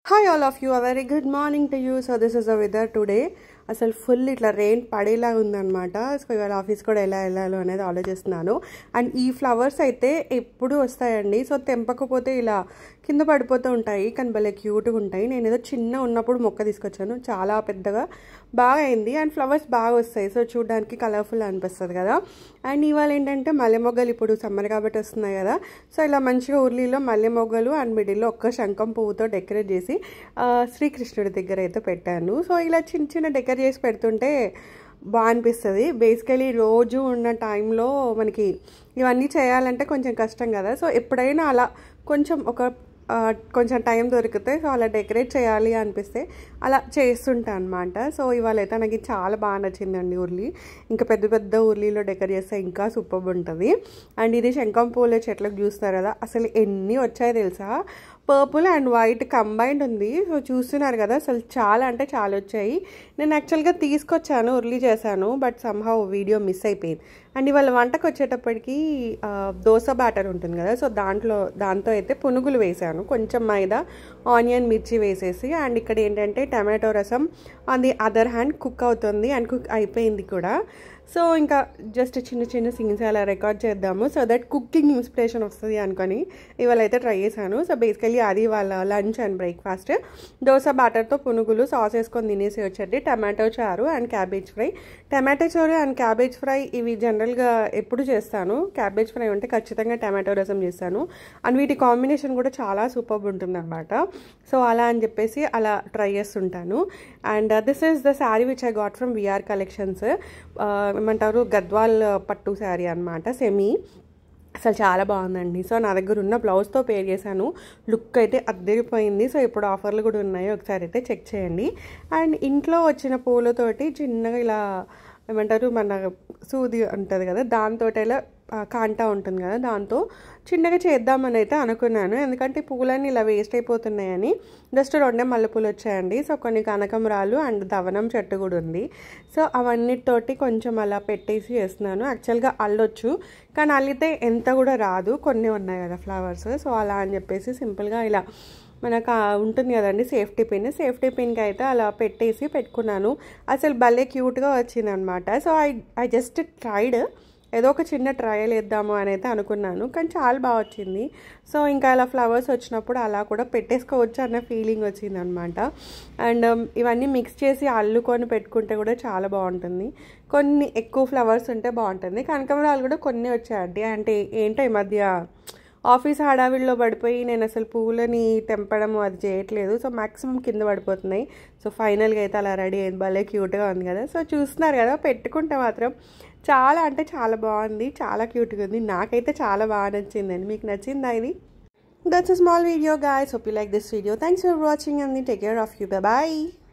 Hi all of you, a very good morning to you. So this is the weather today. అసలు full ఇట్లా rain పడేలా ఉందన్నమాట. So ఇవాళ office కూడా ఎలా వెళ్ళాలో అనేది ఆలోచిస్తున్నాను. అండ్ ఈ ఫ్లవర్స్ అయితే ఎప్పుడు వస్తాయండి. సో తెంపకపోతే ఇలా కింద పడిపోతూ ఉంటాయి, కానీ భలే క్యూట్గా ఉంటాయి. నేను ఏదో చిన్న ఉన్నప్పుడు మొక్క తీసుకొచ్చాను, చాలా పెద్దగా బాగా అయింది. అండ్ ఫ్లవర్స్ బాగా వస్తాయి, సో చూడడానికి కలర్ఫుల్ అనిపిస్తుంది కదా. అండ్ ఇవాళ ఏంటంటే మల్లె మొగ్గలు ఇప్పుడు సమ్మర్ కాబట్టి వస్తున్నాయి కదా. సో ఇలా మంచిగా ఉర్లీలో మల్లె మొగ్గలు అండ్ మిడిల్లో ఒక్క శంఖం పువ్వుతో డెకరేట్ చేసి శ్రీకృష్ణుడి దగ్గర అయితే పెట్టాను. సో ఇలా చిన్న చిన్న డెకరేట్ చేసి పెడుతుంటే బాగా అనిపిస్తుంది. బేసికలీ రోజు ఉన్న టైంలో మనకి ఇవన్నీ చేయాలంటే కొంచెం కష్టం కదా. సో ఎప్పుడైనా అలా కొంచెం టైం దొరికితే సో అలా డెకరేట్ చేయాలి అనిపిస్తే అలా చేస్తుంటా అనమాట. సో ఇవాళ అయితే నాకు చాలా బాగా నచ్చిందండి ఉర్లీ. ఇంకా పెద్ద పెద్ద ఉర్లీలో డెకరేట్ చేస్తే ఇంకా సూపర్ ఉంటుంది. అండ్ ఇది శంఖం పూల చెట్లకు చూస్తారు కదా, అసలు ఎన్ని వచ్చాయో తెలుసా. పర్పుల్ అండ్ వైట్ కంబైన్డ్ ఉంది. సో చూస్తున్నారు కదా, అసలు చాలా అంటే చాలా వచ్చాయి. నేను యాక్చువల్గా తీసుకొచ్చాను, ఉర్లీ చేశాను, బట్ సమ్హౌ వీడియో మిస్ అయిపోయింది. అండ్ ఇవాళ వంటకు వచ్చేటప్పటికి దోశ బ్యాటర్ ఉంటుంది కదా, సో దాంతో అయితే పునుగులు వేసాను. కొంచెం మైదా, ఆనియన్, మిర్చి వేసేసి. అండ్ ఇక్కడ ఏంటంటే టమాటో రసం on the other hand cook అవుతుంది అండ్ కుక్ అయిపోయింది కూడా. సో ఇంకా జస్ట్ చిన్న చిన్న సీన్స్ అలా రికార్డ్ చేద్దాము, సో దట్ కుకింగ్ ఇన్స్పిరేషన్ వస్తుంది అనుకొని ఇవాళ అయితే ట్రై చేశాను. సో బేసికలీ అది వాళ్ళ లంచ్ అండ్ బ్రేక్ఫాస్ట్. దోశ బ్యాటర్తో పునుగులు, సాస్ వేసుకొని తినేసి వచ్చేది. టమాటో చారు అండ్ క్యాబేజ్ ఫ్రై. టమాటో చారు అండ్ క్యాబేజ్ ఫ్రై ఇవి జనరల్గా ఎప్పుడు చేస్తాను. క్యాబేజ్ ఫ్రై ఉంటే ఖచ్చితంగా టమాటో రసం చేస్తాను. అండ్ వీటి కాంబినేషన్ కూడా చాలా సూపర్గా ఉంటుంది అనమాట. సో అలా అని చెప్పేసి అలా ట్రై చేస్తుంటాను. And this is the sari which I got from VR collections. ఏమంటారు, గద్వాల్ పట్టు శారీ అనమాట, సెమీ. అసలు చాలా బాగుందండి. సో నా దగ్గర ఉన్న బ్లౌజ్తో పేర్ చేశాను. లుక్ అయితే అద్దరిపోయింది. సో ఇప్పుడు ఆఫర్లు కూడా ఉన్నాయి, ఒకసారి అయితే చెక్ చేయండి. అండ్ ఇంట్లో వచ్చిన పూలతోటి చిన్నగా ఇలా ఏమంటారు, మన సూది ఉంటుంది కదా, దాంతో ఇలా కాంటా ఉంటుంది కదా, దాంతో చిన్నగా చేద్దామని అయితే అనుకున్నాను. ఎందుకంటే పూలన్నీ ఇలా వేస్ట్ అయిపోతున్నాయని. జస్ట్ 2 మల్లెపూలు వచ్చాయండి. సో కొన్ని కనకంబరాలు అండ్ దవనం చెట్టు కూడా ఉంది. సో అవన్నిటితోటి కొంచెం అలా పెట్టేసి చేస్తున్నాను. యాక్చువల్గా అల్లొచ్చు, కానీ అల్లితే ఎంత కూడా రాదు, కొన్ని ఉన్నాయి కదా ఫ్లవర్స్. సో అలా అని చెప్పేసి సింపుల్గా ఇలా మనకు ఉంటుంది కదండి సేఫ్టీ పిన్కి అయితే అలా పెట్టుకున్నాను. అసలు భలే క్యూట్గా వచ్చింది అనమాట. సో ఐ జస్ట్ ట్రైడ్, ఏదో ఒక చిన్న ట్రయల్ వేద్దాము అని అయితే అనుకున్నాను, కానీ చాలా బాగా వచ్చింది. సో ఇంకా అలా ఫ్లవర్స్ వచ్చినప్పుడు అలా కూడా పెట్టేసుకోవచ్చు అన్న ఫీలింగ్ వచ్చింది అనమాట. అండ్ ఇవన్నీ మిక్స్ చేసి అల్లుకొని పెట్టుకుంటే కూడా చాలా బాగుంటుంది. కొన్ని ఎక్కువ ఫ్లవర్స్ ఉంటే బాగుంటుంది. కనకాంబరాలు కూడా కొన్ని వచ్చాయండి. అంటే ఏంటో ఈ మధ్య ఆఫీస్ హడావిడిలో పడిపోయి నేను అసలు పువ్వులని తెంపడం అది చేయట్లేదు. సో మ్యాక్సిమం కింద పడిపోతున్నాయి. సో ఫైనల్గా అయితే అలా రెడీ అయింది. భలే క్యూట్గా ఉంది కదా. సో చూస్తున్నారు కదా, పెట్టుకుంటే మాత్రం చాలా అంటే చాలా బాగుంది, చాలా క్యూట్గా ఉంది. నాకైతే చాలా బాగా నచ్చిందండి. మీకు నచ్చిందా ఇది? That's a small video guys. Hope you like this video. Thanks for watching and take care of you. Bye bye.